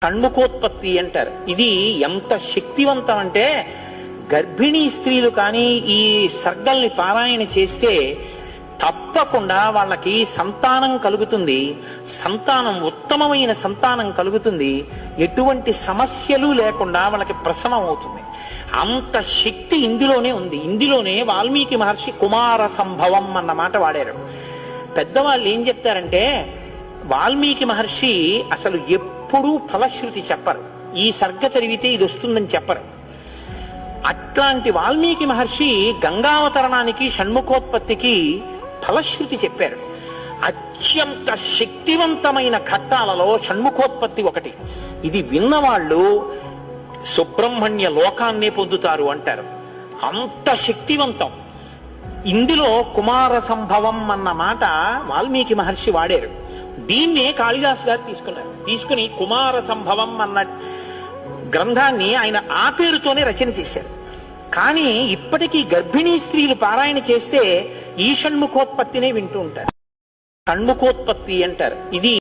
షణ్ముఖోత్పత్తి అంటారు. ఇది ఎంత శక్తివంతం అంటే గర్భిణీ స్త్రీలు కానీ ఈ సర్గల్ని పారాయణ చేస్తే తప్పకుండా వాళ్ళకి సంతానం కలుగుతుంది. సంతానం ఉత్తమమైన సంతానం కలుగుతుంది. ఎటువంటి సమస్యలు లేకుండా వాళ్ళకి ప్రసవం అవుతుంది. అంత శక్తి ఇందులోనే ఉంది. ఇందులోనే వాల్మీకి మహర్షి కుమార సంభవం అన్న మాట వాడారు. పెద్దవాళ్ళు ఏం చెప్తారంటే వాల్మీకి మహర్షి అసలు ఎప్పుడూ ఫలశ్రుతి చెప్పరు. ఈ సర్గ చదివితే ఇది వస్తుందని చెప్పరు. అట్లాంటి వాల్మీకి మహర్షి గంగావతరణానికి షణ్ముఖోత్పత్తికి ఫలశ్రుతి చెప్పారు. అత్యంత శక్తివంతమైన ఘట్టాలలో షణ్ముఖోత్పత్తి ఒకటి. ఇది విన్నవాళ్ళు సుబ్రహ్మణ్య లోకాన్నే పొందుతారు అంటారు. అంత శక్తివంతం. ఇందులో కుమార సంభవం అన్న మాట వాల్మీకి మహర్షి వాడారు. దీన్నే కాళిదాస్ గారు తీసుకుని కుమార సంభవం అన్న గ్రంథాన్ని ఆయన ఆ పేరుతోనే రచన చేశారు. కానీ ఇప్పటికీ గర్భిణీ స్త్రీలు పారాయణ చేస్తే ఈ షణ్ముఖోత్పత్తినే వింటూ ఉంటారు. షణ్ముఖోత్పత్తి అంటారు. ఇది